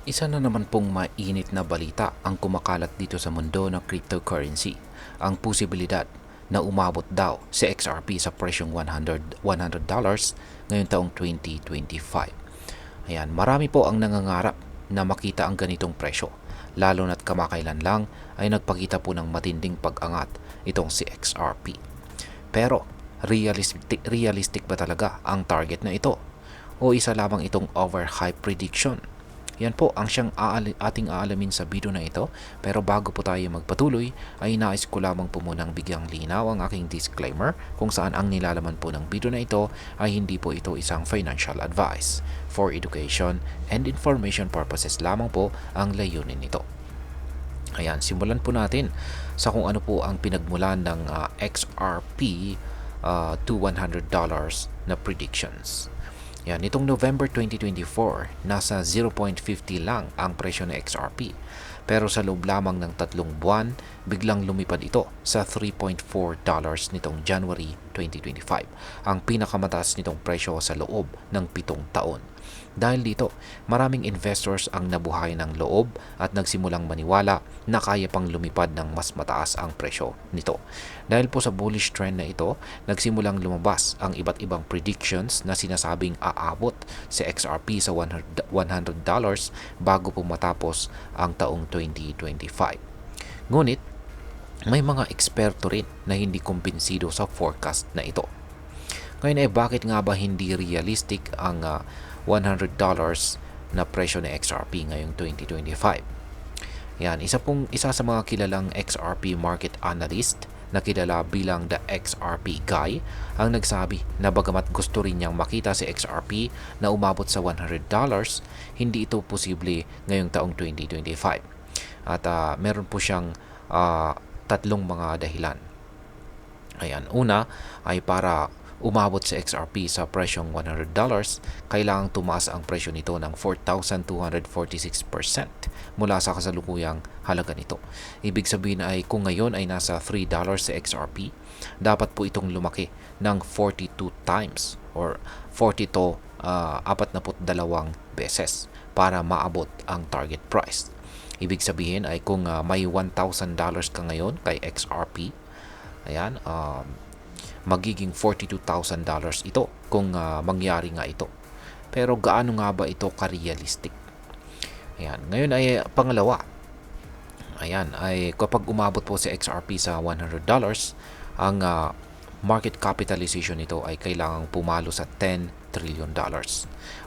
Isa na naman pong mainit na balita ang kumakalat dito sa mundo ng cryptocurrency. Ang posibilidad na umabot daw si XRP sa presyong $100 ngayong taong 2025. Ayan, marami po ang nangangarap na makita ang ganitong presyo. Lalo na't kamakailan lang ay nagpakita po ng matinding pag-angat itong si XRP. Pero realistic ba talaga ang target na ito? O isa lamang itong overhype prediction? Yan po ang ating aalamin sa video na ito. Pero bago po tayo magpatuloy, ay nais ko lamang po munang bigyang linaw ang aking disclaimer kung saan ang nilalaman po ng video na ito ay hindi po ito isang financial advice. For education and information purposes lamang po ang layunin nito. Ayan, simulan po natin sa kung ano po ang pinagmulan ng XRP to $100 na predictions. Yan, nitong November 2024, nasa 0.50 lang ang presyo ng XRP. Pero sa loob lamang ng 3 buwan, biglang lumipad ito sa $3.4 nitong January 2025. Ang pinakamataas nitong presyo sa loob ng 7 taon. Dahil dito, maraming investors ang nabuhay ng loob at nagsimulang maniwala na kaya pang lumipad ng mas mataas ang presyo nito. Dahil po sa bullish trend na ito, nagsimulang lumabas ang iba't ibang predictions na sinasabing aabot si XRP sa $100 bago po matapos ang taong 2025. Ngunit, may mga eksperto rin na hindi kumbinsido sa forecast na ito. Ngayon bakit nga ba hindi realistic ang $100 na presyo ng XRP ngayong 2025? Yan, isa sa mga kilalang XRP market analyst na kilala bilang the XRP guy ang nagsabi na bagamat gusto rin niyang makita si XRP na umabot sa $100, hindi ito posible ngayong taong 2025. At meron po siyang tatlong mga dahilan. Ayan, una ay para umabot sa XRP sa presyong $100, kailangang tumaas ang presyo nito ng 4,246% mula sa kasalukuyang halaga nito. Ibig sabihin ay kung ngayon ay nasa $3 sa XRP, dapat po itong lumaki ng 42 times or 42 beses para maabot ang target price. Ibig sabihin ay kung may $1,000 ka ngayon kay XRP, ayan, magiging $42,000 ito kung mangyari nga ito. Pero gaano nga ba ito ka-realistic? Ayan, ngayon ay pangalawa. Ayan, ay kapag umabot po si XRP sa $100, ang market capitalization nito ay kailangang pumalo sa $10 trillion.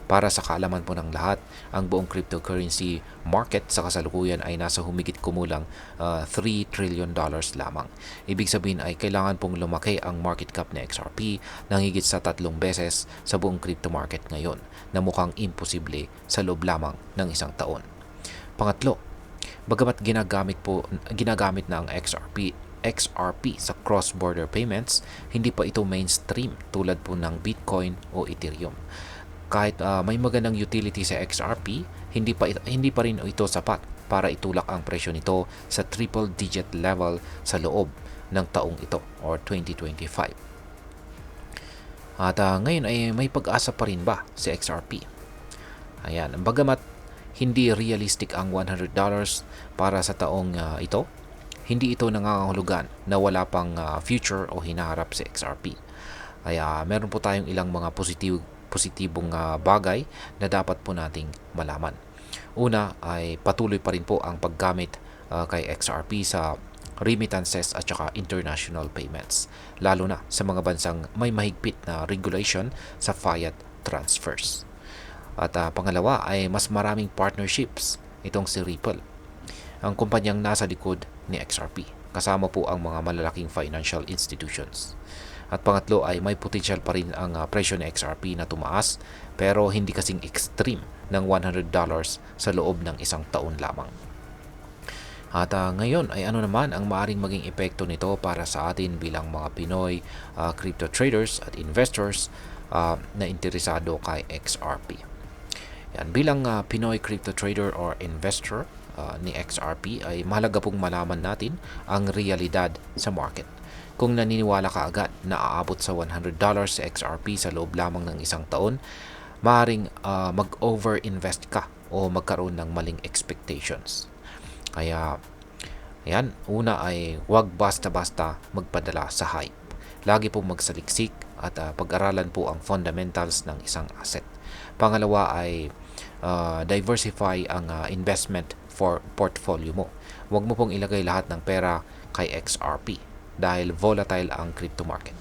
Para sa kaalaman po ng lahat, ang buong cryptocurrency market sa kasalukuyan ay nasa humigit kumulang $3 trillion lamang. Ibig sabihin ay kailangan pong lumaki ang market cap ng XRP ng higit sa 3 beses sa buong crypto market ngayon na mukhang imposible sa loob lamang ng 1 taon. Pangatlo, bagamat ginagamit na ang XRP sa cross-border payments, hindi pa ito mainstream tulad po ng Bitcoin o Ethereum. Kahit may magandang utility sa XRP, hindi pa rin ito sapat para itulak ang presyo nito sa triple-digit level sa loob ng taong ito or 2025. At ngayon ay may pag-asa pa rin ba si XRP? Ayan, bagamat hindi realistic ang $100 para sa taong ito, hindi ito nangangahulugan na wala pang future o hinaharap si XRP. Kaya meron po tayong ilang mga positibong bagay na dapat po nating malaman. Una ay patuloy pa rin po ang paggamit kay XRP sa remittances at saka international payments, lalo na sa mga bansang may mahigpit na regulation sa fiat transfers. At pangalawa ay mas maraming partnerships itong si Ripple, ang kumpanyang nasa likod ni XRP, kasama po ang mga malalaking financial institutions. At pangatlo ay may potential pa rin ang presyo ng XRP na tumaas, pero hindi kasing extreme ng $100 sa loob ng 1 taon lamang. At ngayon ay ano naman ang maaring maging epekto nito para sa atin bilang mga Pinoy crypto traders at investors na interesado kay XRP. Yan, bilang Pinoy crypto trader or investor ni XRP ay mahalaga pong malaman natin ang realidad sa market. Kung naniniwala ka agad na aabot sa $100 sa XRP sa loob lamang ng 1 taon, maaaring mag-over-invest ka o magkaroon ng maling expectations. Kaya, ayan, una ay huwag basta-basta magpadala sa hype. Lagi po magsaliksik at pag-aralan po ang fundamentals ng isang asset. Pangalawa ay diversify ang investment for portfolio mo. Huwag mo pong ilagay lahat ng pera kay XRP dahil volatile ang crypto market.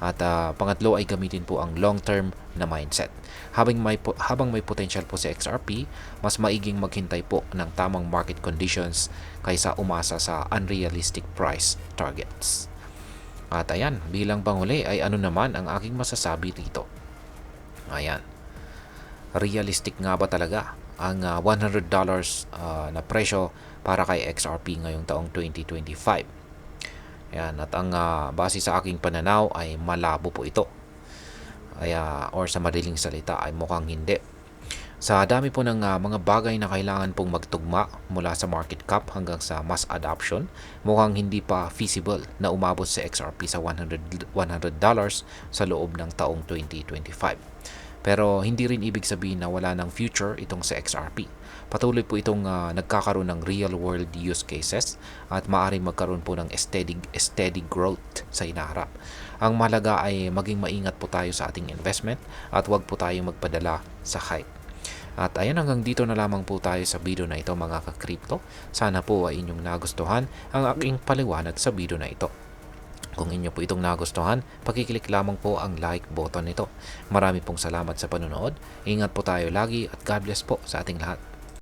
At pangatlo ay gamitin po ang long-term na mindset. Habang may potential po si XRP, mas maiging maghintay po ng tamang market conditions kaysa umasa sa unrealistic price targets. At ayan, bilang panghuli ay ano naman ang aking masasabi dito. Ayan, realistic nga ba talaga ang $100 na presyo para kay XRP ngayong taong 2025? Ayan, at ang base sa aking pananaw ay malabo po ito. Or sa madaling salita ay mukhang hindi. Sa dami po ng mga bagay na kailangan pong magtugma mula sa market cap hanggang sa mass adoption, mukhang hindi pa feasible na umabot sa XRP sa $100 sa loob ng taong 2025. Pero hindi rin ibig sabihin na wala ng future itong sa XRP. Patuloy po itong nagkakaroon ng real world use cases at maaaring magkaroon po ng steady growth sa hinaharap. Ang mahalaga ay maging maingat po tayo sa ating investment at huwag po tayong magpadala sa hype. At ayan, hanggang dito na lamang po tayo sa video na ito mga ka-crypto. Sana po ay inyong nagustuhan ang aking paliwanag sa video na ito. Kung inyo po itong nagustuhan, pakiclick lamang po ang like button nito. Marami pong salamat sa panonood. Ingat po tayo lagi at God bless po sa ating lahat.